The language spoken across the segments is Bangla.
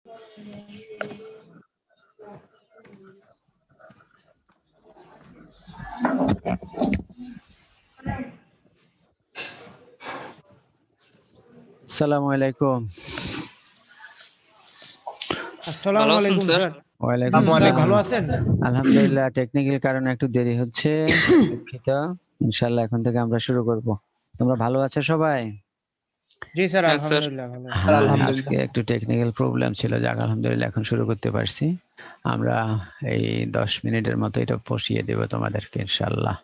আসসালামু আলাইকুম। আসসালামু আলাইকুম স্যার। ওয়ালাইকুম স্যার আসসালাম। ভালো আছেন? আলহামদুলিল্লাহ, টেকনিক্যাল কারণে একটু দেরি হচ্ছে, দুঃখিত। ইনশাআল্লাহ এখন থেকে আমরা শুরু করব। তোমরা ভালো আছো সবাই? জি স্যার, হ্যাঁ স্যার। আলহামদুলিল্লাহ ভালো। হ্যাঁ, আলহামদুলিল্লাহ। আজকে একটু টেকনিক্যাল প্রবলেম ছিল, যাক আলহামদুলিল্লাহ এখন শুরু করতে পারছি। আমরা এই 10 মিনিটের মতো এটা বসিয়ে দেব তোমাদেরকে ইনশাআল্লাহ।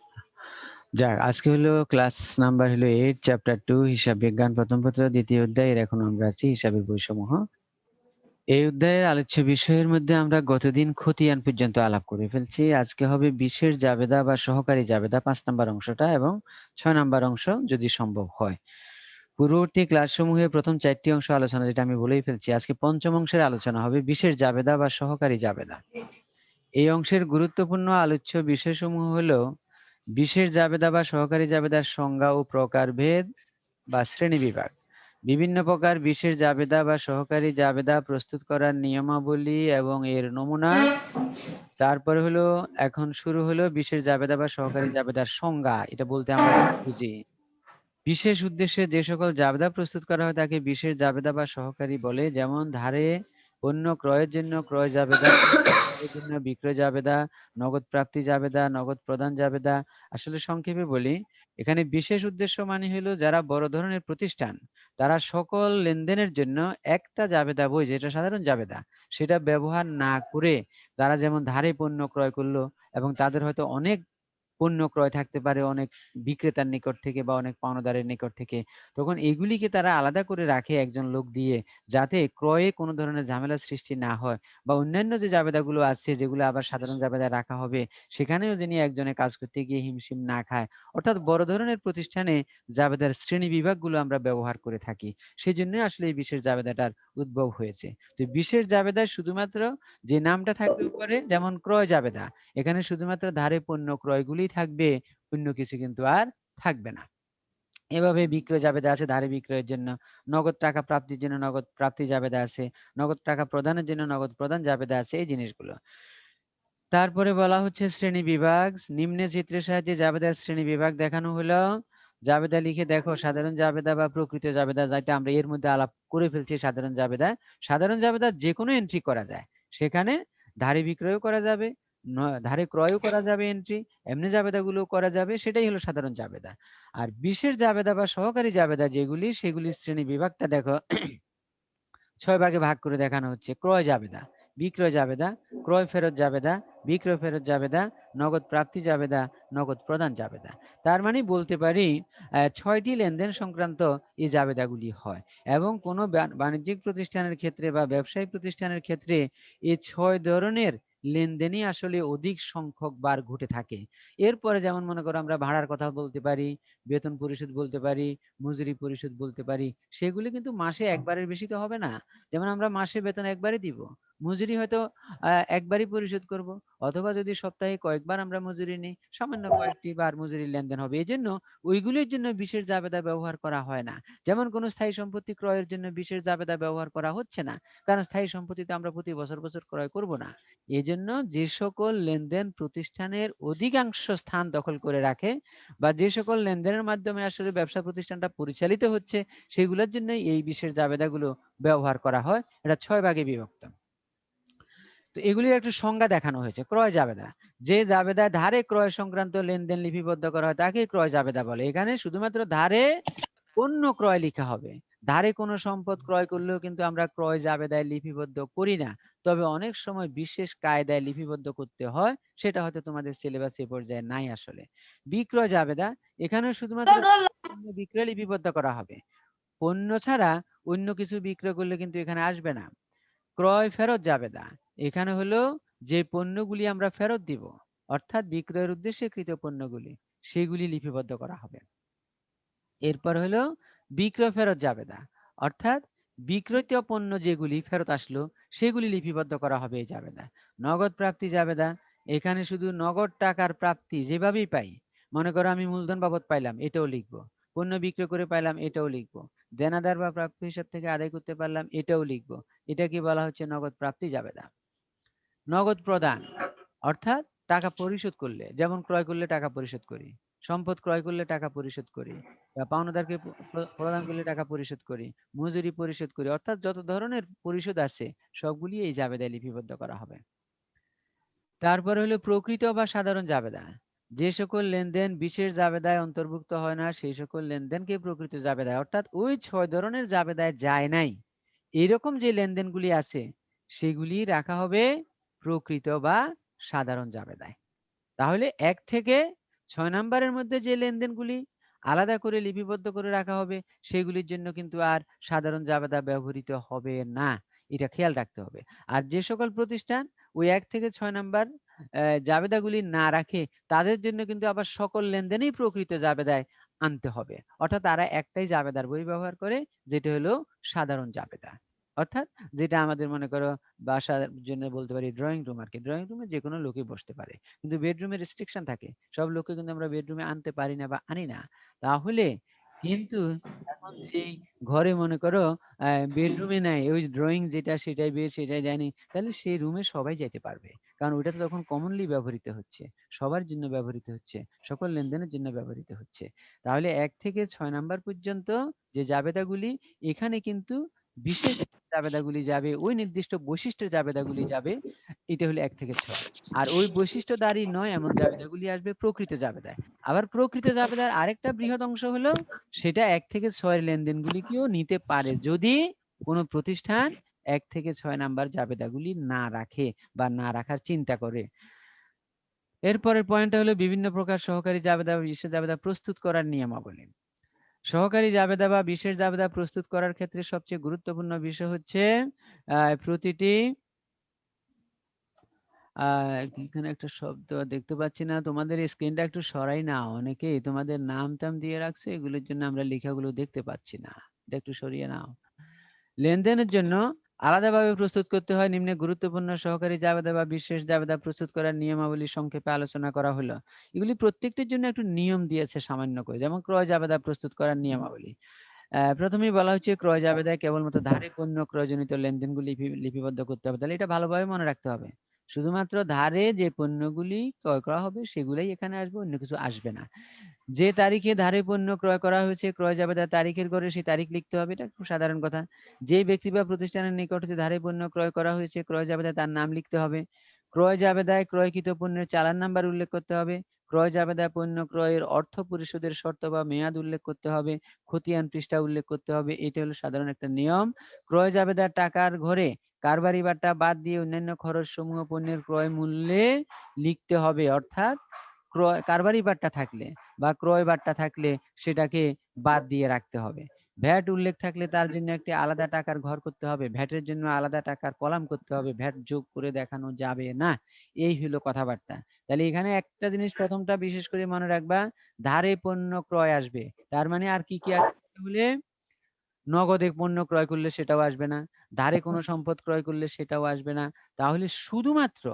যাক, আজকে হলো ক্লাস নাম্বার হলো 8, চ্যাপ্টার 2, হিসাব বিজ্ঞান, প্রথম পত্র, দ্বিতীয় অধ্যায়। এখন আমরা আছি হিসাবের বৈসমূহ। এই অধ্যায়ের আলোচ্য বিষয়ের মধ্যে আমরা গতদিন খতিয়ান পর্যন্ত আলাপ করে ফেলছি। আজকে হবে বিশেষ জাবেদা বা সহকারী জাবেদা, 5 নাম্বার অংশটা, এবং 6 নাম্বার অংশ যদি সম্ভব হয়। পূর্ববর্তী ক্লাসসমূহে প্রথম 4টি অংশ আলোচনা, যেটা আমি বলেই ফেলছি। আজকে পঞ্চম অংশের আলোচনা হবে বিশেষ জাবেদা বা সহকারী জাবেদা। এই অংশের গুরুত্বপূর্ণ আলোচ্য বিষয়সমূহ হলো বিশেষ জাবেদা বা সহকারী জাবেদার সংজ্ঞা ও প্রকারভেদ বা শ্রেণীবিভাগ, বিভিন্ন প্রকার বিশেষ জাবেদা বা সহকারী জাবেদা প্রস্তুত করার নিয়মাবলী এবং এর নমুনা। তারপরে হলো এখন শুরু হলো বিশেষ জাবেদা বা সহকারী জাবেদার সংজ্ঞা। এটা বলতে আমরা কি বুঝি? বিশেষ উদ্দেশ্যে যে সকল জাবেদা প্রস্তুত করা হয় তাকে বিশেষ জাবেদা বা সহকারী বলে। যেমন ধারে পণ্য ক্রয়ের জন্য ক্রয় জাবেদা, বিক্রয়ের জন্য বিক্রয় জাবেদা, নগদ প্রাপ্তি জাবেদা, নগদ প্রদান জাবেদা। আসলে সংক্ষেপে বলি, এখানে বিশেষ উদ্দেশ্য মানে হলো যারা বড় ধরনের প্রতিষ্ঠান, তারা সকল লেনদেনের জন্য একটা জাবেদা বই, যেটা সাধারণ জাবেদা, সেটা ব্যবহার না করে তারা যেমন ধারে পণ্য ক্রয় করলো, এবং তাদের হয়তো অনেক পণ্য ক্রয় থাকতে পারে অনেক বিক্রেতার নিকট থেকে বা অনেক পাওনাদারের নিকট থেকে, তখন এগুলিকে তারা আলাদা করে রাখে একজন লোক দিয়ে, যাতে ক্রয়ে কোনো ধরনের ঝামেলা সৃষ্টি না হয়। বা অন্যান্য যে জাবেদাগুলো আছে, যেগুলো আবার সাধারণ জাবেদা রাখা হবে, সেখানেও যিনি একজনে কাজ করতে গিয়ে হিমশিম না খায়। অর্থাৎ বড় ধরনের প্রতিষ্ঠানে জাবেদার শ্রেণী বিভাগগুলো আমরা ব্যবহার করে থাকি। সেই জন্যই আসলে এই বিশেষ জাবেদাটার উদ্ভব হয়েছে। তো বিশেষ জাবেদায় শুধুমাত্র যে নামটা থাকবে উপরে, যেমন ক্রয় জাবেদা, এখানে শুধুমাত্র ধারে পণ্য ক্রয়গুলি থাকবে, অন্য কিছু কিন্তু আর থাকবে না। এভাবে বিক্রয় জাবেদা আছে ধারে বিক্রয়ের জন্য, নগদ টাকা প্রাপ্তির জন্য নগদ প্রাপ্তি জাবেদা আছে, নগদ টাকা প্রদানের জন্য নগদ প্রদান জাবেদা আছে, এই জিনিসগুলো। তারপরে বলা হচ্ছে শ্রেণী বিভাগ। নিম্নে চিত্রের সাহায্যে জাবেদার শ্রেণী বিভাগ দেখানো হলো। জাবেদা লিখে দেখো, সাধারণ জাবেদা বা প্রকৃত জাবেদা, যেটা আমরা এর মধ্যে আলাপ করে ফেলছি। সাধারণ জাবেদা, সাধারণ জাবেদা যে কোনো এন্ট্রি করা যায়, সেখানে ধারে বিক্রয়ও করা যাবে, ধারে ক্রয়ও করা যাবে এন্ট্রি, এমনি জাবেদাগুলো করা যাবে, সেটাই হলো সাধারণ জাবেদা। আর বিশেষ জাবেদা বা সহকারী জাবেদা যেগুলি, সেগুলির শ্রেণী বিভাগটা দেখো 6 ভাগে ভাগ করে দেখানো হচ্ছে। ক্রয় জাবেদা, বিক্রয় জাবেদা, ক্রয় ফেরত জাবেদা, বিক্রয় ফেরত জাবেদা, নগদ প্রাপ্তি জাবেদা, নগদ প্রদান জাবেদা। তার মানে বলতে পারি 6টি লেনদেন সংক্রান্ত এই জাবেদাগুলি হয়, এবং কোনো বাণিজ্যিক প্রতিষ্ঠানের ক্ষেত্রে বা ব্যবসায়িক প্রতিষ্ঠানের ক্ষেত্রে এই 6 ধরনের লেনদেনই আসলে অধিক সংখ্যক বার ঘটে থাকে। এরপরে যেমন মনে করো আমরা ভাড়ার কথা বলতে পারি, বেতন পরিশোধ বলতে পারি, মজুরি পরিশোধ বলতে পারি। সেগুলি কিন্তু মাসে একবারের বেশি তো হবে না। যেমন আমরা মাসে বেতন একবারই দিব, মজুরি হয়তো একবারই পরিশোধ করব, অথবা যদি সপ্তাহে কয়েকবার আমরা মজুরি নিই, সামান্য কয়েকটি বার মজুরির লেনদেন হবে। এই জন্য ওইগুলির জন্য বিশেষ জাবেদা ব্যবহার করা হয় না। যেমন কোনো স্থায়ী সম্পত্তি ক্রয়ের জন্য বিশেষ জাবেদা ব্যবহার করা হচ্ছে না, কারণ স্থায়ী সম্পত্তিতে আমরা প্রতি বছর বছর ক্রয় করব না। এই জন্য যে সকল লেনদেন প্রতিষ্ঠানের অধিকাংশ স্থান দখল করে রাখে, বা যে সকল লেনদেনের মাধ্যমে আসলে ব্যবসা প্রতিষ্ঠানটা পরিচালিত হচ্ছে, সেগুলোর জন্য এই বিশেষ জাবেদাগুলো ব্যবহার করা হয়। এটা 6 ভাগে বিভক্ত। তো এগুলির একটু সংজ্ঞা দেখানো হয়েছে। ক্রয় জাবেদা, যে জাবেদায় ধারে ক্রয় সংক্রান্ত লেনদেন লিপিবদ্ধ করা হয় তাকে ক্রয় জাবেদা বলে। এখানে শুধুমাত্র ধারে পণ্য ক্রয় লেখা হবে। ধারে কোনো সম্পদ ক্রয় করলেও কিন্তু আমরা ক্রয় জাবেদায় লিপিবদ্ধ করি না, তবে অনেক সময় বিশেষ কায়দায় লিপিবদ্ধ করতে হয়, সেটা হয়তো তোমাদের সিলেবাসে এ পর্যায়ে নাই আসলে। বিক্রয় জাবেদা, এখানে শুধুমাত্র পণ্য বিক্রয় লিপিবদ্ধ করা হবে, পণ্য ছাড়া অন্য কিছু বিক্রয় করলে কিন্তু এখানে আসবে না। ক্রয় ফেরত জাবেদা, এখানে হলো যে পণ্যগুলি আমরা ফেরত দিব, অর্থাৎ বিক্রয়ের উদ্দেশ্যে কৃত পণ্যগুলি, সেগুলি লিপিবদ্ধ করা হবে। এরপর হলো বিক্রয় ফেরত জাবেদা, অর্থাৎ বিক্রয়িত পণ্য যেগুলি ফেরত আসলো সেগুলি লিপিবদ্ধ করা হবে এই জাবেদা। নগদ প্রাপ্তি জাবেদা, এখানে শুধু নগদ টাকার প্রাপ্তি যেভাবেই পাই, মনে করো আমি মূলধন বাবদ পাইলাম, এটাও লিখবো, পণ্য বিক্রয় করে পাইলাম, এটাও লিখবো, দেনাদার বা প্রাপ্য হিসাব থেকে আদায় করতে পারলাম, এটাও লিখবো, এটা কি বলা হচ্ছে নগদ প্রাপ্তি জাবেদা। নগদ প্রদান অর্থাৎ টাকা পরিশোধ করলে, যেমন ক্রয় করলে টাকা পরিশোধ করি, সম্পদ ক্রয় করলে টাকা পরিশোধ করি, বা পাওনাদারকে প্রদান করলে টাকা পরিশোধ করি, মজুরি পরিশোধ করি, অর্থাৎ যত ধরনের পরিশোধ আছে সবগুলি এই জাবেদায় লিপিবদ্ধ করা হবে। তারপরে হলো প্রকৃত বা সাধারণ জাবেদা। যে সকল লেনদেন বিশেষ জাবেদায় অন্তর্ভুক্ত হয় না সেই সকল লেনদেনকে প্রকৃত জাবেদায়, অর্থাৎ ওই 6 ধরনের জাবেদায় যায় নাই এরকম যে লেনদেনগুলি আছে সেগুলি রাখা হবে প্রকৃত বা সাধারণ জাবেদায়। তাহলে 1 থেকে 6 নম্বরের মধ্যে যে লেনদেনগুলি আলাদা করে লিপিবদ্ধ করে রাখা হবে সেগুলির জন্য কিন্তু আর সাধারণ জাবেদা ব্যবহৃত হবে না, এটা খেয়াল রাখতে হবে। আর যে সকল প্রতিষ্ঠান ওই 1 থেকে 6 নাম্বার জাবেদাগুলি না রাখে তাদের জন্য কিন্তু আবার সকল লেনদেনই প্রকৃত জাবেদায় আনতে হবে, অর্থাৎ তারা একটাই জাবেদার বই ব্যবহার করে যেটা হলো সাধারণ জাবেদা। অর্থাৎ যেটা আমাদের মনে করো বাসার জন্য বলতে পারি ড্রয়িং রুম, আর কি ড্রয়িং রুমে যে কোনো লোকই বসতে পারে, কিন্তু বেডরুমে রেস্ট্রিকশন থাকে, সব লোককে কিন্তু আমরা বেডরুমে আনতে পারি না বা আনি না। তাহলে কিন্তু এখন যেই ঘরে মনে করো বেডরুমে নাই, ওই ড্রয়িং যেটা সেটাই বেড সেটাই ডাইনিং, তাহলে সেই রুমে সবাই যেতে পারবে, কারণ ওইটা তো তখন কমনলি ব্যবহৃত হচ্ছে, সবার জন্য ব্যবহৃত হচ্ছে, সকল লেনদেনের জন্য ব্যবহৃত হচ্ছে। তাহলে 1 থেকে 6 নাম্বার পর্যন্ত যে জাবেদাগুলি এখানে কিন্তু বিশেষ জাবেদাগুলি যাবে, ওই নির্দিষ্ট বৈশিষ্ট্যের জাবেদাগুলি যাবে, এটা হলো 1 থেকে 6। আর ওই বৈশিষ্ট্যধারী নয় এমন জাবেদাগুলি আসবে প্রকৃত জাবেদায়। আবার প্রকৃত জাবেদার আরেকটা বৃহৎ অংশ হলো সেটা 1 থেকে 6 এর লেনদেনগুলিকেও নিতে পারে যদি কোনো প্রতিষ্ঠান 1 থেকে 6 নাম্বার জাবেদাগুলি না রাখে বা না রাখার চিন্তা করে। এরপরের পয়েন্টটা হলো বিভিন্ন প্রকার সহকারী জাবেদা বা বিশেষ জাবেদা প্রস্তুত করার নিয়মাবলী। সহকারী জাবেদা বা বিশেষ জাবেদা প্রস্তুত করার ক্ষেত্রে সবচেয়ে গুরুত্বপূর্ণ বিষয় হচ্ছে প্রতিটি এখানে একটা শব্দ দেখতে পাচ্ছি না, তোমাদের স্ক্রিনটা একটু সরাই না, অনেকেই তোমাদের নাম টাম দিয়ে রাখছে এগুলোর জন্য আমরা লেখাগুলো দেখতে পাচ্ছি না, এটা একটু সরিয়ে নাও। লেনদেনের জন্য আলাদাভাবে প্রস্তুত করতে হয় নিম্নে গুরুত্বপূর্ণ সহকারী জাবেদা বা বিশেষ জাবেদা প্রস্তুত করার নিয়মাবলী সংক্ষেপে আলোচনা করা হলো। এগুলি প্রত্যেকটির জন্য একটু নিয়ম দিয়েছে সামান্য করে, যেমন ক্রয় জাবেদা প্রস্তুত করার নিয়মাবলী। প্রথমেই বলা হচ্ছে ক্রয় জাবেদায় কেবলমাত্র ধারে পণ্য ক্রয়জনিত লেনদেনগুলি লিপিবদ্ধ করতে হবে, তাহলে এটা ভালোভাবে মনে রাখতে হবে। শুধুমাত্র ধারে যে পণ্যগুলি ক্রয় করা হবে সেগুলাই এখানে আসবে, অন্য কিছু আসবে না। যে তারিখে ধারে পণ্য ক্রয় করা হয়েছে ক্রয় জাবেদা তারিখের ঘরে সেই তারিখ লিখতে হবে, এটা খুব সাধারণ কথা। যে ব্যক্তি বা প্রতিষ্ঠানের নিকট হতে ধারে পণ্য ক্রয় করা হয়েছে ক্রয় জাবেদা তার নাম লিখতে হবে। ক্রয় জাবেদায় ক্রয়কৃত পণ্যের চালান নাম্বার উল্লেখ করতে হবে। ক্রয় জাবেদায় পণ্য ক্রয়ের অর্থ পরিশোধের শর্ত বা মেয়াদ উল্লেখ করতে হবে। খতিয়ান পৃষ্ঠা উল্লেখ করতে হবে, এটা হলো সাধারণ একটা নিয়ম। ক্রয় জাবেদার টাকার ঘরে কারবারি বাট্টা বাদ দিয়ে অন্যান্য খরচ সমূহ পণ্যের ক্রয় মূল্যে লিখতে হবে, অর্থাৎ ক্রয় কারবারি বাট্টা থাকলে বা ক্রয় বাট্টা থাকলে সেটাকে বাদ দিয়ে রাখতে হবে। ভ্যাট উল্লেখ থাকলে তার জন্য একটি আলাদা টাকার ঘর করতে হবে, ভ্যাটের জন্য আলাদা টাকার কলাম করতে হবে, ভ্যাট যোগ করে দেখানো যাবে না। এই হলো কথাবার্তা। তাহলে এখানে একটা জিনিস প্রথমটা বিশেষ করে মনে রাখবা, ধারে পণ্য ক্রয় আসবে, তার মানে আর কি কি আসবে বলে, নগদে পণ্য ক্রয় করলে সেটাও আসবে না, ধারে কোনো সম্পদ ক্রয় করলে সেটাও আসবে না। তাহলে শুধুমাত্র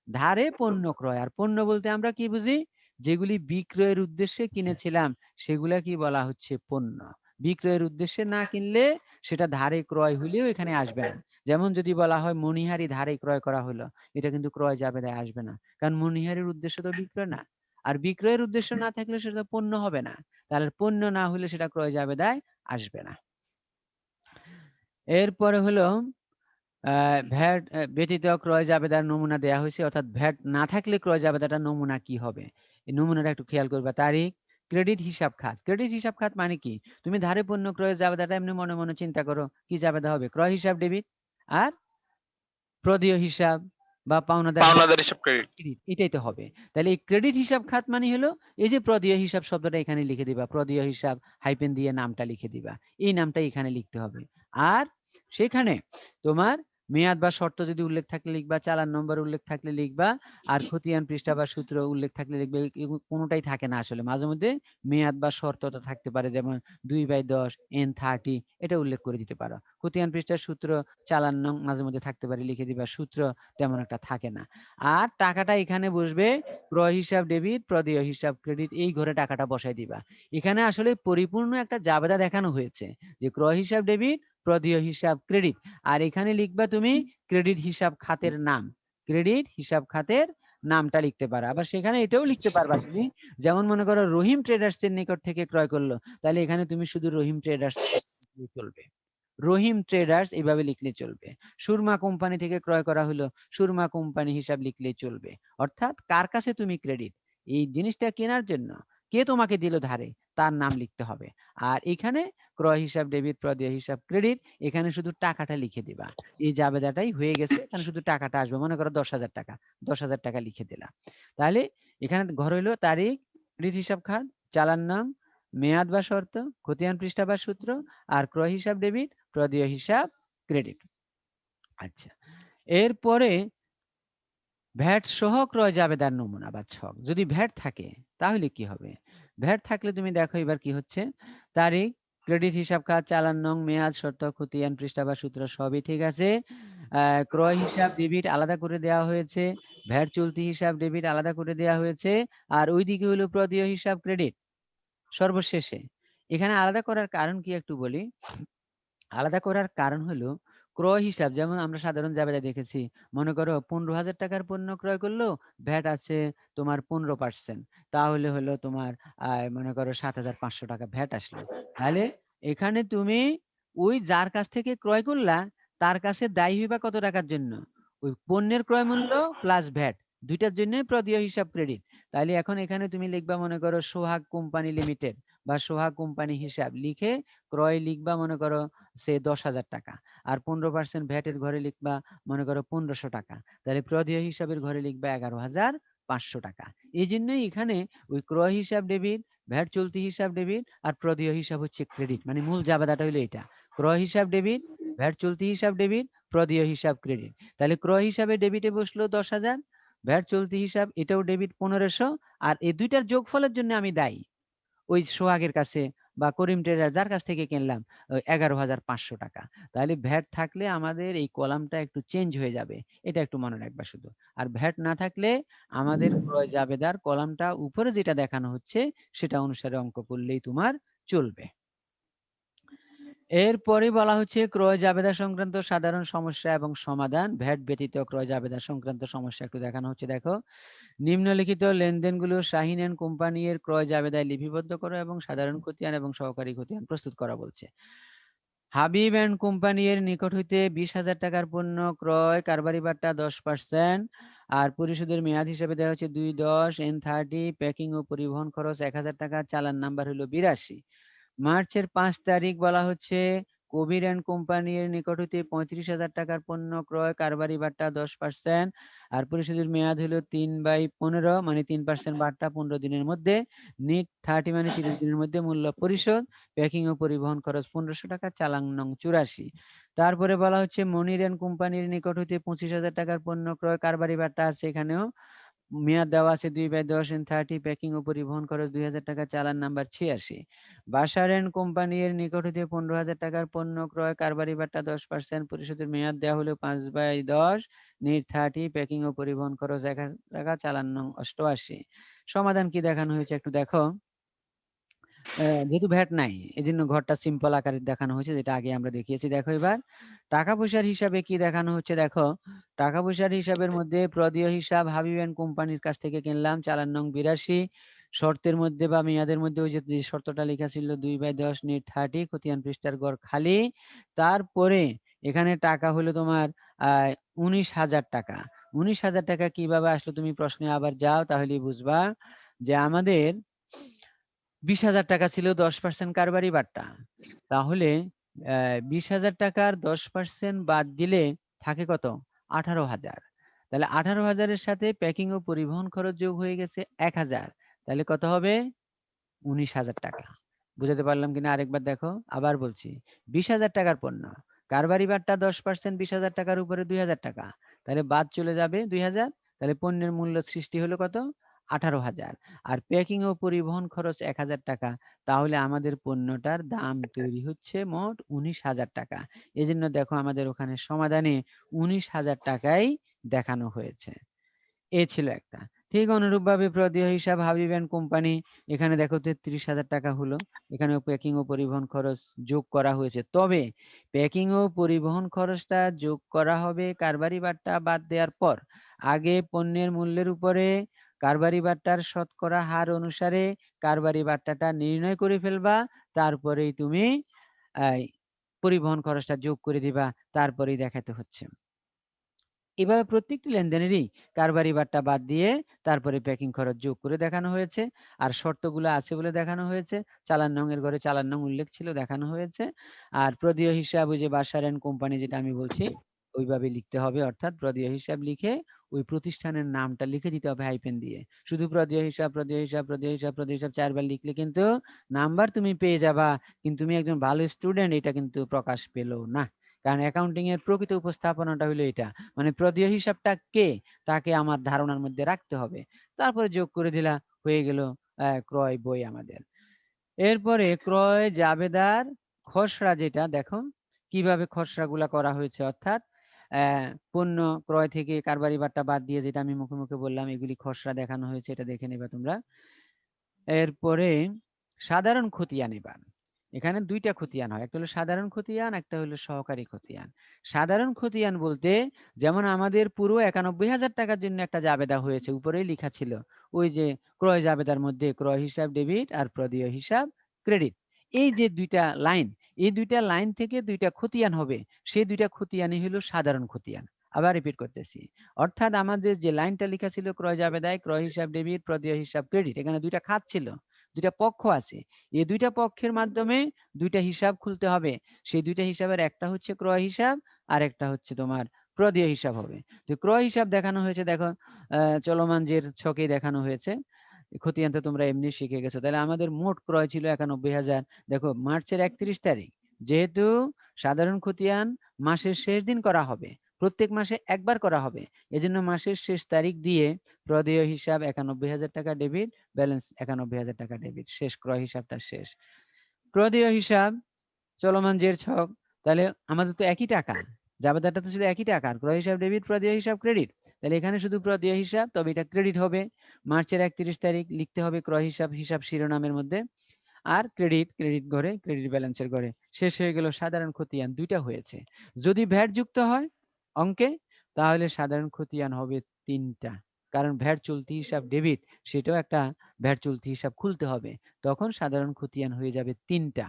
ধারে পণ্য ক্রয়, আর পণ্য বলতে আমরা কি বুঝি, যেগুলি বিক্রয়ের উদ্দেশ্যে কিনেছিলাম সেগুলা কি বলা হচ্ছে পণ্য। বিক্রয়ের উদ্দেশ্যে না কিনলে সেটা ধারে ক্রয় হলেও এখানে আসবে না। যেমন যদি বলা হয় মণিহারি ধারে ক্রয় করা হলো, এটা কিন্তু ক্রয় জাবেদায় আসবে না, কারণ মণিহারির উদ্দেশ্য তো বিক্রয় না, আর বিক্রয়ের উদ্দেশ্য না থাকলে সেটা পণ্য হবে না, তাহলে পণ্য না হলে সেটা ক্রয় জাবেদায় আসবে না। এরপরে হলো ভ্যাট ব্যতীত ক্রয় জাবেদার নমুনা দেয়া হয়েছে, অর্থাৎ ভ্যাট না থাকলে ক্রয় জাবেদাটার নমুনা কি হবে, এই নমুনাটা একটু খেয়াল করবা। তারিখ, ক্রেডিট হিসাব খাত। ক্রেডিট হিসাব খাত মানে কি, তুমি ধারে পণ্য ক্রয়ের জাবেদাটা এমনি মনে মনে চিন্তা করো কি জাবেদা হবে, ক্রয় হিসাব ডেবিট, আর প্রদেয় হিসাব বা পাওনাদার হিসাব ক্রেডিট, এটাই তো হবে। তাহলে এই ক্রেডিট হিসাব খাত মানে হলো এই যে প্রদেয় হিসাব শব্দটা এখানে লিখে দিবা, প্রদেয় হিসাব হাইপেন দিয়ে নামটা লিখে দিবা, এই নামটা এখানে লিখতে হবে। আর সেখানে তোমার মেয়াদ বা শর্ত যদি উল্লেখ থাকলে লিখবা, চালান নম্বর উল্লেখ থাকলে লিখবা, আর খতিয়ান পৃষ্ঠা বা সূত্র উল্লেখ থাকলে লিখবে। কোনোটাই থাকে না আসলে, মাঝে মধ্যে মেয়াদ বা শর্তটা থাকতে পারে, যেমন 2/10 N30 এটা উল্লেখ করে দিতে পারো। খতিয়ান পৃষ্ঠার সূত্র চালান নং মাঝে মধ্যে থাকতে পারে, লিখে দিবা, সূত্র তেমন একটা থাকে না। আর টাকাটা এখানে বসবে ক্রয় হিসাব ডেবিট, প্রদেয় হিসাব ক্রেডিট, এই ঘরে টাকাটা বসাই দিবা। এখানে আসলে পরিপূর্ণ একটা জাবেদা দেখানো হয়েছে যে ক্রয় হিসাব ডেবিট, প্রদেয় হিসাব ক্রেডিট। আর এখানে লিখবা তুমি ক্রেডিট হিসাব খাতের নাম, ক্রেডিট হিসাব খাতের নামটা লিখতে পারো। আবার সেখানে এটাও লিখতে পারবা তুমি, যেমন মনে করো রহিম ট্রেডার্স এর নিকট থেকে ক্রয় করলো, তাহলে এখানে তুমি শুধু রহিম ট্রেডার্স চলবে, রহিম ট্রেডার্স এইভাবে লিখলে চলবে। সুরমা কোম্পানি থেকে ক্রয় করা হলো, সুরমা কোম্পানি হিসাব লিখলে চলবে। অর্থাৎ কার কাছে তুমি ক্রেডিট, এই জিনিসটা কেনার জন্য কে তোমাকে দিল ধারে, তার নাম লিখতে হবে। আর এখানে ক্রয় হিসাব ডেবিট, প্রদেয় হিসাব ক্রেডিট, এখানে শুধু টাকাটা লিখে দিবা। এই জাবেদাটাই হয়ে গেছে, এখানে শুধু টাকাটা আসবে। মনে করো 10,000 টাকা, 10,000 টাকা লিখে দিলা। তাহলে এখানে ঘর হইলো তারিখ, ক্রেডিট হিসাব খাত, চালান নাম, মেয়াদ বা শর্ত, খতিয়ান পৃষ্ঠা বা সূত্র, আর ক্রয় হিসাব ডেবিট, প্রদেয় হিসাব ক্রেডিট। আচ্ছা, এরপরে ভ্যাট সহ ক্রয় জাবেদার নমুনা বা ছক। যদি ভ্যাট থাকে তাহলে কি হবে? ভ্যাট থাকলে তুমি দেখো এবার কি হচ্ছে, তারিখ, ক্রেডিট হিসাব খাত, চালান নং, মেয়াদ, শর্ত, খতিয়ান পৃষ্ঠা বা সূত্র সবই ঠিক আছে। ক্রয় হিসাব ডেবিট আলাদা করে দেওয়া হয়েছে, ভ্যাট চলতি হিসাব ডেবিট আলাদা করে দেওয়া হয়েছে, আর ওইদিকে হলো প্রদেয় হিসাব ক্রেডিট। সর্বশেষে এখানে আলাদা করার কারণ কি একটু বলি। আলাদা করার কারণ হলো ক্রয় হিসাব, যেমন আমরা সাধারণ জাবেদা দেখেছি, মনে করো 15,000 টাকার পণ্য ক্রয় করলো, ভ্যাট আছে তোমার 15%, তাহলে হলো তোমার মনে করো 7,500 টাকা ভ্যাট আসলো। তাহলে এখানে তুমি ওই যার কাছ থেকে ক্রয় করলা তার কাছে দায়ী হইবা কত টাকার জন্য? ওই পণ্যের ক্রয় মূল্য প্লাস ভ্যাট, দুইটার জন্য প্রদেয় হিসাব ক্রেডিট। তাহলে এখন এখানে তুমি লিখবা মনে করো সোহাগ কোম্পানি লিমিটেড বা সোহাগ কোম্পানি হিসাব লিখে ক্রয় লিখবা মনে করো সে 10,000 টাকা, আর 15% ভ্যাটের ঘরে লিখবা মনে করো 1,500 টাকা, তাহলে প্রদেয় হিসাবের ঘরে লিখবা 11,500 টাকা। এই জন্যই এখানে ওই ক্রয় হিসাব ডেবিট, ভ্যাট চলতি হিসাব ডেবিট, আর প্রদেয় হিসাব হচ্ছে ক্রেডিট। মানে মূল জাবেদাটা হলো এটা, ক্রয় হিসাব ডেবিট, ভ্যাট চলতি হিসাব ডেবিট, প্রদেয় হিসাব ক্রেডিট। তাহলে ক্রয় হিসাবে ডেবিটে বসলো 10,000, ভ্যাট চলতি হিসাব এটাও ডেবিট 1,500, আর এই দুইটার যোগফলের জন্য আমি দায়ী ওই সোহাগের কাছে বা করিম ট্রেডার যার কাছ থেকে কিনলাম 11,500 টাকা। তাহলে ভ্যাট থাকলে আমাদের এই কলামটা একটু চেঞ্জ হয়ে যাবে, এটা একটু মনে রাখবা শুধু। আর ভ্যাট না থাকলে আমাদের ক্রয় জাবেদার কলামটা উপরে যেটা দেখানো হচ্ছে সেটা অনুসারে অঙ্ক করলেই তোমার চলবে। এরপরে বলা হচ্ছে ক্রয় জাবেদা সংক্রান্ত সাধারণ সমস্যা এবং সমাধান। ভ্যাট ব্যতীত ক্রয় জাবেদা সংক্রান্ত সমস্যা একটু দেখানো হচ্ছে, দেখো। নিম্নলিখিত লেনদেনগুলো শাহিন এন্ড কোম্পানি এর ক্রয় জাবেদায় লিপিবদ্ধ করো এবং সাধারণ খতিয়ান এবং সহকারী খতিয়ান প্রস্তুত করা বলছে। হাবিব এন্ড কোম্পানি এর নিকট হইতে 20,000 টাকার পণ্য ক্রয়, কারবারি বাট্টা 10%, আর পরিশোধের মেয়াদ হিসেবে দেওয়া হচ্ছে 2/10, N30, প্যাকিং ও পরিবহন খরচ 1,000 টাকা, চালান নাম্বার হলো 82। মার্চের 5 তারিখ বলা হচ্ছে কবির এন্ড কোম্পানি এর নিকট হইতে 35,000 টাকার পণ্য ক্রয়, কারবারি বাট্টা 10%, আর পরিশোধের মেয়াদ হলো 3/15, মানে 3% বাট্টা 15 দিনের মধ্যে, নিট 30 মানে 30 দিনের মধ্যে মূল্য পরিশোধ, প্যাকিং ও পরিবহন খরচ 1,500 টাকা, চালান নং 84। তারপরে বলা হচ্ছে মনির এন্ড কোম্পানির নিকট হইতে 25,000 টাকার পণ্য ক্রয়, কারবারি বাট্টা আছে, এখানেও মেয়াদ দেওয়া আছে 2/10, N30, প্যাকিং ও পরিবহন খরচ 2,000 টাকা, চালান নাম্বার 86। বাসার এন্ড কোম্পানি এর নিকট হতে 15,000 টাকার পণ্য ক্রয়, কারবারি বাট্টা 10%, পরিশোধের মেয়াদ দেওয়া হলো 5/10, নিট 30, প্যাকিং ও পরিবহন খরচ 1,000 টাকা, চালান নং 88। সমাধান কি দেখানো হয়েছে একটু দেখো। যেহেতু ভ্যাট নাই এজন্য ঘরটা সিম্পল আকারে দেখানো হয়েছে, যেটা আগে আমরা দেখিয়েছি। দেখো এবার টাকা পয়সার হিসাবে কি দেখানো হচ্ছে, দেখো। টাকা পয়সার হিসাবের মধ্যে প্রদেয় হিসাব হাবিব এন্ড কোম্পানির কাছ থেকে কিনলাম, চালান নং 82। শর্তের মধ্যে বা মেয়াদের মধ্যে ওই যে শর্তটা লেখা ছিল 2/10, নিট 30, খতিয়ান পৃষ্ঠার ঘর খালি। তারপরে এখানে টাকা হলো তোমার 19,000 টাকা। 19,000 টাকা কিভাবে আসলো তুমি প্রশ্নে আবার যাও, তাহলেই বুঝবা যে আমাদের 20,000 টাকা ছিল 10% কারবারি বাট্টা, তাহলে 20,000 টাকার 10% বাদ দিলে থাকে কত? 18,000। তাহলে 18,000-এর সাথে প্যাকিং ও পরিবহন খরচ যোগ হয়ে গেছে 1,000, তাহলে কত হবে? 19,000 টাকা। বুঝাতে পারলাম কিনা আরেকবার দেখো, আবার বলছি। 20,000 টাকার পণ্য, কারবারি বাট্টা 10%, 20,000 টাকার উপরে 2,000 টাকা, তাহলে বাদ চলে যাবে 2,000, তাহলে পণ্যের মূল্য সৃষ্টি হলো কত? 18,000। আর প্যাকিং ও পরিবহন খরচ 1,000 টাকা, তাহলে আমাদের পণ্যটার দাম তৈরি হচ্ছে মোট 19,000 টাকা। এজন্য দেখো আমাদের ওখানে সমাধানে 19,000 টাকাই দেখানো হয়েছে। এ ছিল একটা। ঠিক অনুরূপভাবে প্রদেয় হিসাব হাবিব অ্যান্ড কোম্পানি, এখানে দেখো 33,000 টাকা হলো। এখানে প্যাকিং ও পরিবহন খরচ যোগ করা হয়েছে, তবে প্যাকিং ও পরিবহন খরচটা যোগ করা হবে কারবারি বাট্টা বাদ দেওয়ার পর। আগে পণ্যের মূল্যের উপরে কারবারি বাট্টার শতকরা হার অনুসারে কারবারি বাট্টাটা নির্ণয় করে ফেলবা, তারপরেই তুমি পরিবহন খরচটা যোগ করে দিবা, তারপরেই দেখাতে হচ্ছে। এভাবে প্রত্যেকটি লেনদেনেরই কারবারি বাট্টা বাদ দিয়ে তারপরে প্যাকিং খরচ যোগ করে দেখানো হয়েছে, আর শর্তগুলো আছে বলে দেখানো হয়েছে। চালান নং এর ঘরে চালান নং উল্লেখ ছিল, দেখানো হয়েছে। আর প্রদেয় হিসাব ওই যে বাসার অ্যান্ড কোম্পানি যেটা আমি বলছি ওইভাবে লিখতে হবে, অর্থাৎ প্রদেয় হিসাব লিখে ওই প্রতিষ্ঠানের নামটা লিখে দিতে হবে হাইফেন দিয়ে। শুধু প্রদেয় হিসাব প্রদেয় হিসাব প্রদেয় হিসাব প্রদেয় হিসাব 4 বার লিখলে কিন্তু নাম্বার তুমি পেয়ে যাবা, কিন্তু তুমি একজন ভালো স্টুডেন্ট এটা কিন্তু প্রকাশ পেল না। কারণ অ্যাকাউন্টিং এর প্রকৃত উপস্থাপনাটা হলো এটা, মানে প্রদেয় হিসাবটা কে তাকে আমার ধারণার মধ্যে রাখতে হবে। তারপরে যোগ করে দিলা, হয়ে গেল ক্রয় বই আমাদের। এরপরে ক্রয় জাবেদার খসড়া, যেটা দেখো কিভাবে খসড়াগুলা করা হয়েছে, অর্থাৎ পণ্য ক্রয় থেকে কারবারি বাট্টা বাদ দিয়ে যেটা আমি মুখে মুখে বললাম এগুলি খসড়া দেখানো হয়েছে, এটা দেখে নেবা তোমরা। এরপরে সাধারণ খতিয়ান, এবার এখানে দুইটা খতিয়ান হয়, একটা হলো সাধারণ খতিয়ান, একটা হলো সহকারী খতিয়ান। সাধারণ খতিয়ান বলতে যেমন আমাদের পুরো 91,000 টাকার জন্য একটা জাবেদা হয়েছে, উপরেই লেখা ছিল ওই যে ক্রয় জাবেদার মধ্যে ক্রয় হিসাব ডেবিট আর প্রদেয় হিসাব ক্রেডিট, এই যে দুইটা লাইন, এই দুইটা লাইন থেকে দুইটা খতিয়ান হবে, সেই দুইটা খতিয়ানই হলো সাধারণ খতিয়ান। আবার রিপিট করতেছি, অর্থাৎ আমাদের যে লাইনটা লেখা ছিল ক্রয় জাবেদায় ক্রয় হিসাব ডেবিট প্রদেয় হিসাব ক্রেডিট, এখানে দুইটা খাত ছিল, দুইটা পক্ষ আছে, এই দুইটা পক্ষের মাধ্যমে দুইটা হিসাব খুলতে হবে। সেই দুইটা হিসাবের একটা হচ্ছে ক্রয় হিসাব আর একটা হচ্ছে তোমার প্রদেয় হিসাব হবে। তো ক্রয় হিসাব দেখানো হয়েছে, দেখো চলমান যে ছকে দেখানো হয়েছে। খতিয়ান তো তোমরা এমনি শিখে গেছো। তাহলে আমাদের মোট ক্রয় ছিল 91,000। দেখো মার্চের 31 তারিখ, যেহেতু সাধারণ খতিয়ান মাসের শেষ দিন করা হবে, প্রত্যেক মাসে একবার করা হবে, এজন্য মাসের শেষ তারিখ দিয়ে প্রদেয় হিসাব 91,000 টাকা ডেবিট, ব্যালেন্স 91,000 টাকা ডেবিট, শেষ ক্রয় হিসাবটা শেষ। প্রদেয় হিসাব চলমান জের ছক, তাহলে আমাদের তো একই টাকা, জাবেদাটা তো ছিল একই টাকা, ক্রয় হিসাব ডেবিট প্রদেয় হিসাব ক্রেডিট, তাহলে এখানে শুধু প্রদেয় হিসাব, তবে এটা ক্রেডিট হবে। মার্চের 31 তারিখ লিখতে হবে ক্রয় হিসাব হিসাব শিরোনামের মধ্যে, আর ক্রেডিট ক্রেডিট ঘরে ক্রেডিট ব্যালেন্সের ঘরে। শেষ হয়ে গেল সাধারণ খতিয়ান, দুইটা হয়েছে। যদি ভ্যাট যুক্ত হয় অঙ্কে, তাহলে সাধারণ খতিয়ান হবে 3টা, কারণ ভ্যাট চলতি হিসাব ডেবিট, সেটাও একটা ভ্যাট চলতি হিসাব খুলতে হবে, তখন সাধারণ খতিয়ান হয়ে যাবে 3টা,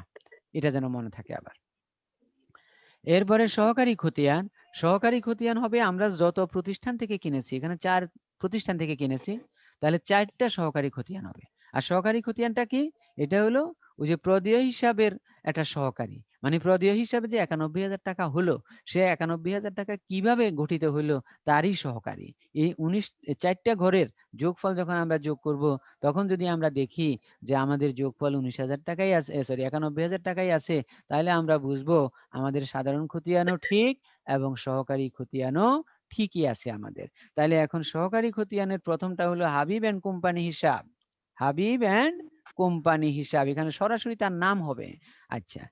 এটা যেন মনে থাকে আবার। এরপরে সহকারী খতিয়ান, সহকারী খতিয়ান হবে আমরা যত প্রতিষ্ঠান থেকে কিনেছি, এখানে 4 প্রতিষ্ঠান থেকে কিনেছি, তাহলে 4টা সহকারী খতিয়ান হবে। আর সহকারী খতিয়ানটা কি, এটা হলো ওই যে প্রদেয় হিসাবের একটা সহকারী, মানে প্রদেয় হিসাবে যে 91,000 টাকা হলো, সে 91,000 টাকা কিভাবে গঠিত হইলো তারই সহকারী। এই 4টা ঘরের যোগফল যখন আমরা যোগ করব, তখন যদি আমরা দেখি যে আমাদের যোগফল 19,000 টাকাই আছে, সরি 91,000 টাকাই আছে, তাহলে আমরা বুঝবো আমাদের সাধারণ খতিয়ানও ঠিক এবং সহকারী খতিয়ানও ঠিকই আছে আমাদের। তাহলে এখন সহকারী খতিয়ানের প্রথমটা হলো হাবিব অ্যান্ড কোম্পানি হিসাব, হাবিব অ্যান্ড কোম্পানি হিসাব, এখানে সরাসরি তার নাম হবে। আচ্ছা,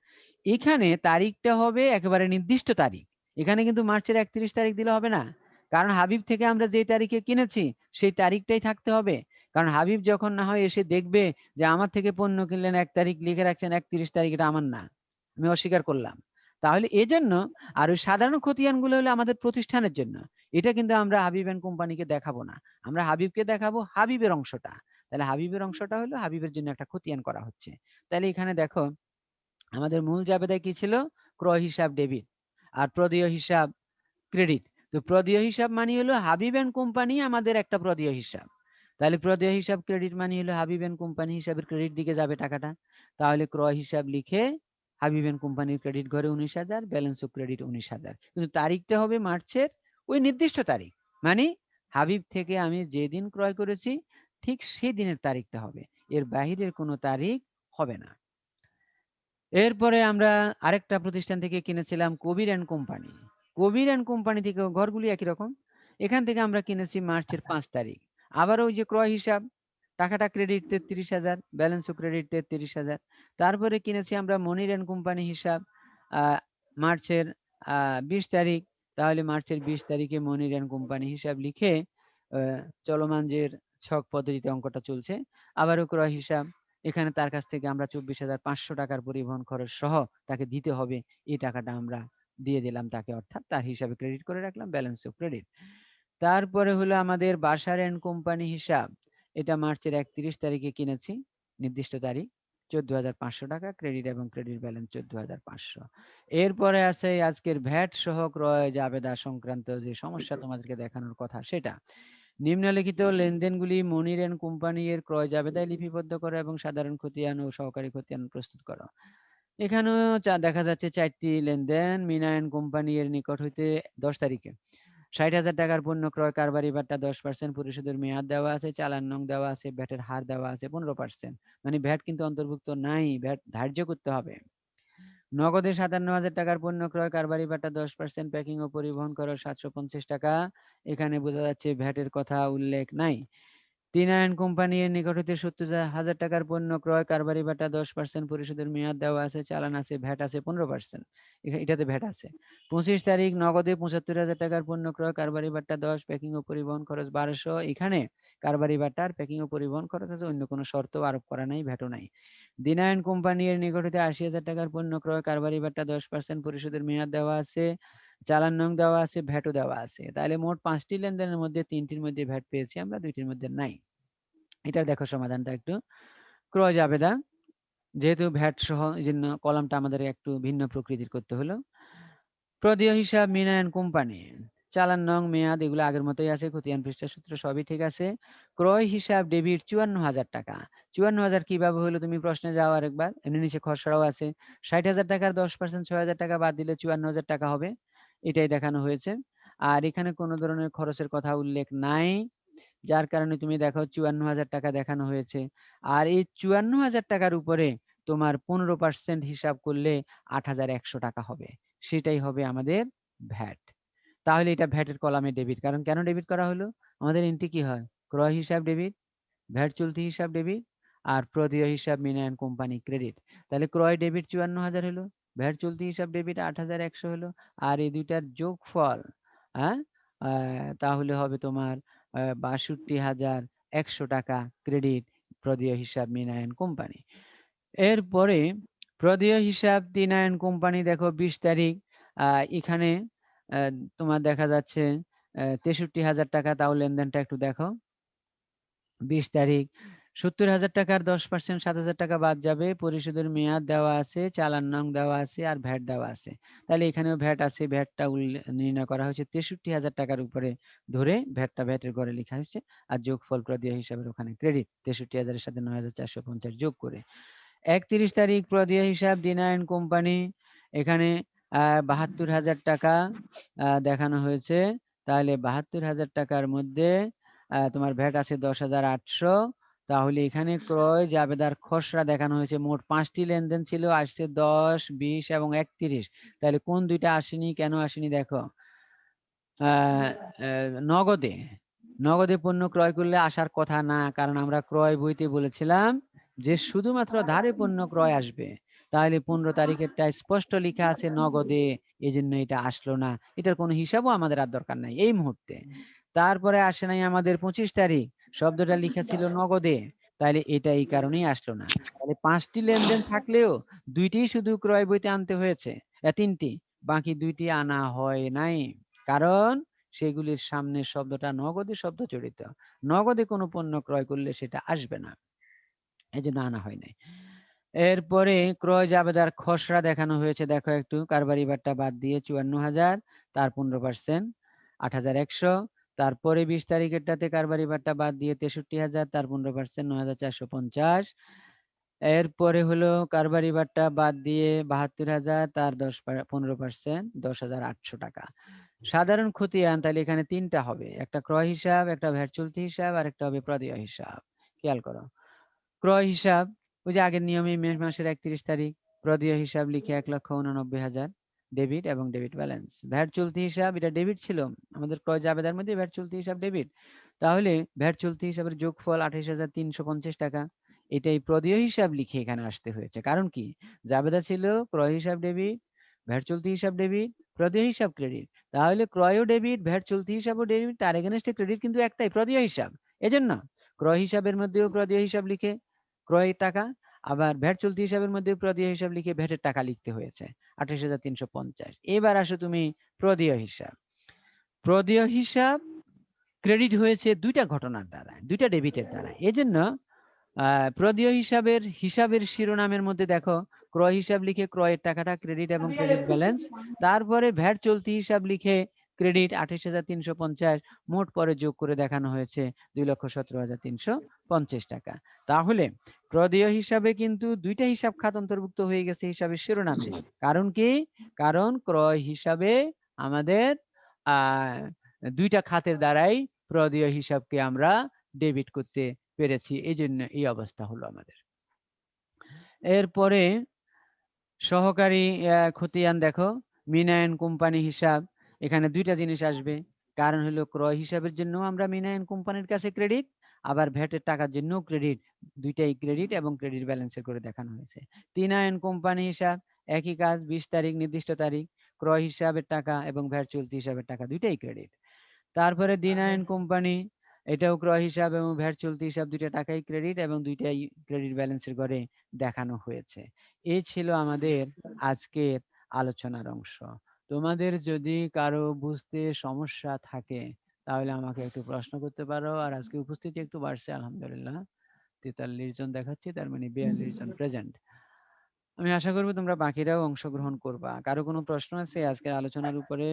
এখানে তারিখটা হবে একেবারে নির্দিষ্ট তারিখ, এখানে কিন্তু মার্চের 31 তারিখ দিলে হবে না, কারণ হাবিব থেকে আমরা যে তারিখে কিনেছি সেই তারিখটাই থাকতে হবে। কারণ হাবিব যখন না হয় এসে দেখবে যে আমার থেকে পণ্য কিনলেন 1 তারিখ, লিখে রাখছেন 31 তারিখ, এটা আমার না, আমি অস্বীকার করলাম। তাহলে এজন্য, আর ওই সাধারণ খতিয়ানগুলো হলো আমাদের প্রতিষ্ঠানের জন্য, এটা কিন্তু আমরা হাবিব অ্যান্ড কোম্পানিকে দেখাবো না, আমরা হাবিবকে দেখাবো হাবিবের অংশটা। তাহলে হাবিবের অংশটা হলো হাবিবের জন্য একটা খতিয়ান করা হচ্ছে। তাহলে এখানে দেখো আমাদের মূল জাবেদায় কি ছিল, ক্রয় হিসাব ডেবিট আর প্রদেয় হিসাব ক্রেডিট। তো প্রদেয় হিসাব মানে হলো হাবিব অ্যান্ড কোম্পানি আমাদের একটা প্রদেয় হিসাব, তাহলে প্রদেয় হিসাব ক্রেডিট মানে হলো হাবিব অ্যান্ড কোম্পানি হিসাবের ক্রেডিট দিকে যাবে টাকাটা। তাহলে ক্রয় হিসাব লিখে হাবিব অ্যান্ড কোম্পানির ক্রেডিট ঘরে 19,000, ব্যালেন্স অফ ক্রেডিট 19,000, কিন্তু তারিখটা হবে মার্চের ওই নির্দিষ্ট তারিখ, মানে হাবিব থেকে আমি যেদিন ক্রয় করেছি ঠিক সেই দিনের তারিখটা হবে, এর বাহিরের কোনো তারিখ হবে না। এরপরে আমরা আরেকটা প্রতিষ্ঠান থেকে কিনেছিলাম Kabir and company, Kabir and company থেকে ঘরগুলি একই রকম, এখান থেকে আমরা কিনেছি মার্চের 5 তারিখ। আবার ওই যে ক্রয় হিসাব, টাকাটা ক্রেডিট 33,000, ব্যালেন্স ও ক্রেডিট 33,000। তারপরে কিনেছি আমরা মনির অ্যান্ড কোম্পানি হিসাব মার্চের 20 তারিখ, তাহলে মার্চের 20 তারিখে মনির অ্যান্ড কোম্পানি হিসাব লিখে চলমান যে ছক পদ্ধতিতে অঙ্কটা চলছে। আবারও ক্রয় হিসাব, এখানে তার কাছ থেকে আমরা 24,500 টাকার পরিবহন খরচ সহ তাকে দিতে হবে, এই টাকাটা আমরা দিয়ে দিলাম তাকে, অর্থাৎ তার হিসাবে ক্রেডিট করে রাখলাম, ব্যালেন্স অফ ক্রেডিট। তারপরে হলো আমাদের বাসার এন্ড কোম্পানি হিসাব, এটা মার্চের 31 তারিখে কিনেছি, নির্দিষ্ট তারিখ, 14,500 টাকা ক্রেডিট এবং ক্রেডিট ব্যালেন্স 14,500। এরপরে আছে আজকের ভ্যাট সহ ক্রয় জাবেদা সংক্রান্ত যে সমস্যা তোমাদেরকে দেখানোর কথা সেটা। নিম্নলিখিত লেনদেনগুলি মনির এন্ড কোম্পানি এর ক্রয় জাবেদায় লিপিবদ্ধ করো এবং সাধারণ খতিয়ান ও সহকারী খতিয়ান প্রস্তুত করো। এখানেও দেখা যাচ্ছে 4টি লেনদেন। মিনা এন্ড কোম্পানি এর নিকট হইতে 10 তারিখে 60,000 টাকার পণ্য ক্রয়, কারবারি ভাট্টা 10%, পরিশোধের মেয়াদ দেওয়া আছে, চালান নং দেওয়া আছে, ভ্যাটের হার দেওয়া আছে 15%। মানে ভ্যাট কিন্তু অন্তর্ভুক্ত নাই, ভ্যাট ধার্য করতে হবে। নগদে 57,000 টাকার পণ্য ক্রয়, কারবারি ভাট্টা 10%, প্যাকিং ও পরিবহন খরচ 750 টাকা। এখানে বোঝা যাচ্ছে ভ্যাটের কথা উল্লেখ নাই। টিনা এন্ড কোম্পানি এর নিকট হইতে 70,000 টাকার পণ্য ক্রয়, কারবারি ভাট্টা 10%, পরিশোধের মেয়াদ দেওয়া আছে, চালান আছে, ভ্যাট আছে 15%, এটাতে ভ্যাট আছে। 25 তারিখ নগদে 75,000 টাকার পণ্য ক্রয়, কারবারি ভাট্টা 10, প্যাকিং ও পরিবহন খরচ 1200। এখানে কারবারি ভাট্টা আর প্যাকিং ও পরিবহন খরচ আছে, অন্য কোনো শর্ত আরোপ করা নাই, ভ্যাটও নাই। দিনা এন্ড কোম্পানি এর নিকট হইতে 80,000 টাকার পণ্য ক্রয়, কারবারি ভাট্টা 10%, পরিশোধের মেয়াদ দেওয়া আছে, চালান নং দেওয়া আছে, ভ্যাটও দেওয়া আছে। তাহলে মোট 5টি লেনদেনের মধ্যে 3টির মধ্যে ভ্যাট পেয়েছি আমরা, 2টির মধ্যে নাই। এটার দেখো সমাধানটা একটু। ক্রয় জাবেদা, যেহেতু ভ্যাট সহ এই জন্য কলামটা আমাদের একটু ভিন্ন প্রকৃতির করতে হলো। প্রদেয় হিসাব মিনা এন্ড কোম্পানি, চালান নং, মেয়াদ এগুলো আগের মতোই আছে, খতিয়ান পৃষ্ঠা সূত্র সবই ঠিক আছে। ক্রয় হিসাব ডেবিট 54,000 টাকা। 54,000 কিভাবে হলো তুমি প্রশ্নে যাও আরেকবার, এমনি নিচে খসড়াও আছে। 60,000 টাকার 10% 6,000 টাকা বাদ দিলে 54,000 টাকা হবে, এটাই দেখানো হয়েছে। আর এখানে কোনো ধরনের খরচের কথা উল্লেখ নাই, যার কারণে তুমি দেখো 54,000 টাকা দেখানো হয়েছে। আর এই 54,000 টাকার উপরে তোমার 15% হিসাব করলে 8,100 টাকা হবে, সেটাই হবে আমাদের ভ্যাট। তাহলে এটা ভ্যাটের কলামে ডেবিট। কারণ কেন ডেবিট করা হলো? আমাদের এন্ট্রি কি হয়? ক্রয় হিসাব ডেবিট, ভ্যাট চলতি হিসাব ডেবিট, আর প্রদেয় হিসাব মিনা এন্ড কোম্পানি ক্রেডিট। তাহলে ক্রয় ডেবিট 54,000 হলো, ভ্যাট চলতি হিসাব ডেবিট 8,100 হলো, আর এই দুইটার যোগফল, হ্যাঁ, তাহলে হবে তোমার 62,100 টাকা ক্রেডিট, প্রদেয় হিসাব মিনা এন্ড কোম্পানি। এরপরে প্রদেয় হিসাব তিনা এন্ড কোম্পানি, দেখো 20 তারিখ, এখানে তোমার দেখা যাচ্ছে 63,000 টাকা, তাও লেনদেনটা একটু দেখো। 20 তারিখ 70,000 টাকার 10% 7,000 টাকা বাদ যাবে, পরিশোধের মেয়াদ দেওয়া আছে, চালান নং দেওয়া আছে, আর ভ্যাট দেওয়া আছে। তাহলে এখানেও ভ্যাট আছে, ভ্যাটটা নির্ণয় করা হয়েছে 63,000 টাকার উপরে ধরে, ভ্যাটটা ভ্যাটের ঘরে লেখা হয়েছে, আর যোগফল প্রদেয় হিসাবের ওখানে ক্রেডিট 63,000 এর সাথে 9,450 যোগ করে। 31 তারিখ প্রদেয় হিসাব দিনা এন্ড কোম্পানি, এখানে 72,000 টাকা দেখানো হয়েছে। তাহলে 72,000 টাকার মধ্যে তোমার ভ্যাট আছে 10,800। তাহলে এখানে ক্রয় জাবেদার খসড়া দেখানো হয়েছে, মোট 5টি লেনদেন ছিল, আসছে 10, 20 এবং 31। তাহলে কোন দুইটা আসেনি, কেন আসেনি দেখো। নগদে, নগদে পণ্য ক্রয় করলে আসার কথা না, কারণ আমরা ক্রয় বইতে বলেছিলাম যে শুধুমাত্র ধারে পণ্য ক্রয় আসবে। তাহলে 15 তারিখেরটা স্পষ্ট লেখা আছে নগদে, এই জন্য এটা আসলো না, এটার কোনো হিসাবও আমাদের আর দরকার নাই এই মুহূর্তে। তারপরে আসে নাই আমাদের 25 তারিখ, শব্দটা লেখা ছিল নগদে, তাহলে এটা এই কারণেই আসলো না। তাহলে 5টি লেনদেন থাকলেও 2টি শুধু ক্রয় বইতে আনতে হয়েছে, 3টি, বাকি 2টি আনা হয় নাই, কারণ সেগুলির সামনে শব্দটা নগদে শব্দ জড়িত, নগদে কোনো পণ্য ক্রয় করলে সেটা আসবে না, এই জন্য আনা হয় নাই। এরপরে ক্রয় জাবেদার খসড়া দেখানো হয়েছে, দেখো একটু, কারবারি ভাট্টা বাদ দিয়ে 54,000, তার 15% 8,100। তারপরে 20 তারিখেরটাতে কারবারি ভাট্টা বাদ দিয়ে 63,000, তার 15% 9,450। এরপরে হলো কারবারি ভাট্টা বাদ দিয়ে 72,000, তার 15% 10,800 টাকা। সাধারণ খতিয়ান, তাহলে এখানে 3টা হবে, একটা ক্রয় হিসাব, একটা ভ্যাট চলতি হিসাব, আর একটা হবে প্রদেয় হিসাব। খেয়াল করো, ক্রয় হিসাব ওই যে আগের নিয়মে মে মাসের 31 তারিখ, প্রদেয় হিসাব লিখে 1,89,000 ডেবিট এবং ডেবিট ব্যালেন্স। ভ্যাট চলতি হিসাব, এটা ডেবিট ছিল আমাদের ক্রয় জাবেদার মধ্যে, ভ্যাট চলতি হিসাব ডেবিট, তাহলে ভ্যাট চলতি হিসাবের যোগফল 28,350 টাকা। এটাই প্রদেয় হিসাব লিখে এখানে আসতে হয়েছে, কারণ কি, জাবেদা ছিল ক্রয় হিসাব ডেবিট, ভ্যাট চলতি হিসাব ডেবিট, প্রদেয় হিসাব ক্রেডিট। তাহলে ক্রয়ও ডেবিট, ভ্যাট চলতি হিসাবও ডেবিট, তার এগেনস্টে ক্রেডিট কিন্তু একটাই, প্রদেয় হিসাব। এজন্য ক্রয় হিসাবের মধ্যেও প্রদেয় হিসাব লিখে ক্রয়ের টাকা, আবার ভ্যাট চলতি হিসাবের মধ্যেও প্রদেয় হিসাব লিখে ভ্যাটের টাকা লিখতে হয়েছে 28,350। এবার আসো তুমি প্রদেয় হিসাব। প্রদেয় হিসাব ক্রেডিট হয়েছে দুইটা ঘটনার দ্বারা, দুইটা ডেবিটের দ্বারা। এজন্য প্রদেয় হিসাবের শিরোনামের মধ্যে দেখো ক্রয় হিসাব লিখে ক্রয়ের টাকাটা ক্রেডিট এবং ক্রেডিট ব্যালেন্স, তারপরে ভ্যাট চলতি হিসাব লিখে ক্রেডিট 28,350, মোট পরে যোগ করে দেখানো হয়েছে 2,17,350 টাকা। তাহলে প্রদেয় হিসাবে কিন্তু দুইটা হিসাব খাত অন্তর্ভুক্ত হয়ে গেছে হিসাবের শিরোনামে। কারণ কি? কারণ ক্রয় হিসাবে আমাদের দুইটা খাতের দ্বারাই প্রদেয় হিসাবকে আমরা ডেবিট করতে পেরেছি, এই জন্য এই অবস্থা হলো আমাদের। এরপরে সহকারী খতিয়ান দেখো, মিনায়ন কোম্পানি হিসাব। এখানে দুইটা জিনিস আসবে, কারণ হলো ক্রয় হিসাবের জন্য আমরা মিনায়ন কোম্পানির কাছে ক্রেডিট, আবার ভ্যাটের টাকার জন্য ক্রেডিট, দুইটাই ক্রেডিট এবং ক্রেডিট ব্যালেন্সের করে দেখানো হয়েছে। তিনায়ন কোম্পানি হিসাব, একই কাজ, 20 তারিখ নির্দিষ্ট তারিখ, ক্রয় হিসাবের টাকা এবং ভ্যাট চলতি হিসাবের টাকা দুইটাই ক্রেডিট। তারপরে দিনায়ন কোম্পানি, এটাও ক্রয় হিসাব এবং ভ্যাট চলতি হিসাব দুইটা টাকাই ক্রেডিট এবং দুইটাই ক্রেডিট ব্যালেন্সের ঘরে দেখানো হয়েছে। এই ছিল আমাদের আজকের আলোচনার অংশ। তোমাদের যদি কারো বুঝতে সমস্যা থাকে তাহলে আমাকে একটু প্রশ্ন করতে পারো। আর আজকে উপস্থিতি একটু বাড়ছে আলহামদুলিল্লাহ, 43 জন দেখাচ্ছে, তার মানে 42 জন প্রেজেন্ট। আমি আশা করবো তোমরা বাকিরাও অংশগ্রহণ করবা। কারো কোনো প্রশ্ন আছে আজকের আলোচনার উপরে?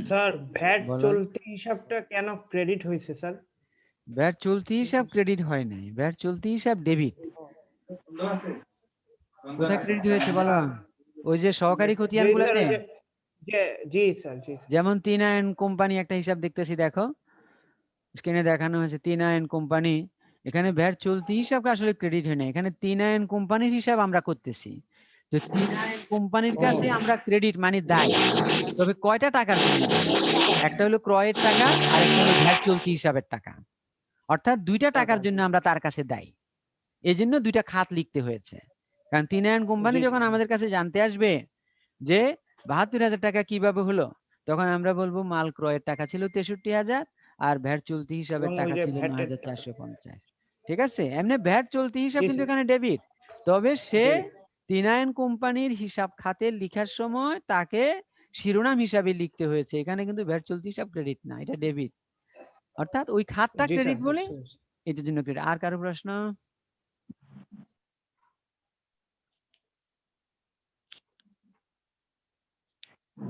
স্যার ভ্যাট বলো। চলতি হিসাবটা কেন ক্রেডিট হয়েছে স্যার? ভ্যাট চলতি হিসাব ক্রেডিট হয় নাই, ভ্যাট চলতি হিসাব ডেবিট। কোথায় ক্রেডিট হয়েছে বলো? ওই যে সহকারী খতিয়ান জি স্যার, গুলাতে, জি স্যার, জি স্যার। যেমন তিনায়ন কোম্পানি একটা হিসাব দেখতেছি, দেখো স্ক্রিনে দেখানো হয়েছে তিনায়ন কোম্পানি। এখানে ভ্যাট চলতি হিসাবকে আসলে ক্রেডিট হয় না, এখানে তিনায়ন কোম্পানির হিসাব আমরা করতেছি। তো তিনায়ন কোম্পানির কাছে আমরা ক্রেডিট মানে দায়, তবে কয়টা টাকার জন্য? একটা হলো ক্রয়ের টাকা আর একটা হলো ভ্যাট চলতি হিসাবের টাকা, অর্থাৎ দুইটা টাকার জন্য আমরা তার কাছে দায়ী। এই জন্য দুইটা খাত লিখতে হয়েছে। কারণ তিনায়ন কোম্পানি যখন আমাদের কাছে জানতে আসবে যে 72,000 টাকা কিভাবে হলো, তখন আমরা বলবো মাল ক্রয়ের টাকা ছিল 63,000 আর ভ্যাট চলতি হিসাবের টাকা ছিল 9,450। ঠিক আছে? এমনি ভ্যাট চলতি হিসাব কিন্তু এখানে ডেবিট, তবে সে তিনায়ন কোম্পানির হিসাব খাতে লিখার সময় তাকে শিরোনাম হিসাবে লিখতে হয়েছে। এখানে কিন্তু ভ্যাট চলতি হিসাব ক্রেডিট না, এটা ডেবিট, অর্থাৎ ওই খাতটা ক্রেডিট বলে এটার জন্য ক্রেডিট। আর কারো প্রশ্ন?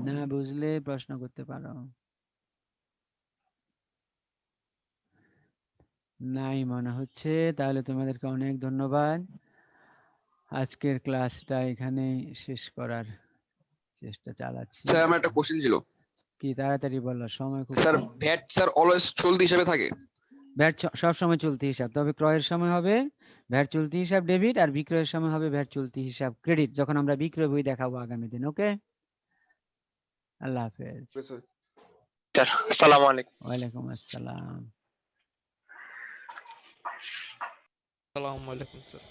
না বুঝলে প্রশ্ন করতে পারো। নাই মনে হচ্ছে, তাহলে তোমাদেরকে অনেক ধন্যবাদ। আজকের ক্লাসটা এখানে শেষ করার চেষ্টা চালাচ্ছি। স্যার আমার একটা কোশ্চেন ছিল। কি তাড়াতাড়ি বলো, সময় খুব স্যার কম। ভ্যাট স্যার অলওয়েজ চলতি হিসাবে থাকে? ভ্যাট সব সময় চলতি হিসাব, তবে ক্রয়ের সময় হবে ভ্যাট চলতি হিসাব ডেবিট আর বিক্রয়ের সময় হবে ভ্যাট চলতি হিসাব ক্রেডিট, যখন আমরা বিক্রয় বই দেখাবো আগামী দিন। ওকে, আল্লাহ হাফেজ। স্যার আসসালামু আলাইকুম। ওয়ালাইকুম আসসালাম। আসসালামু আলাইকুম স্যার।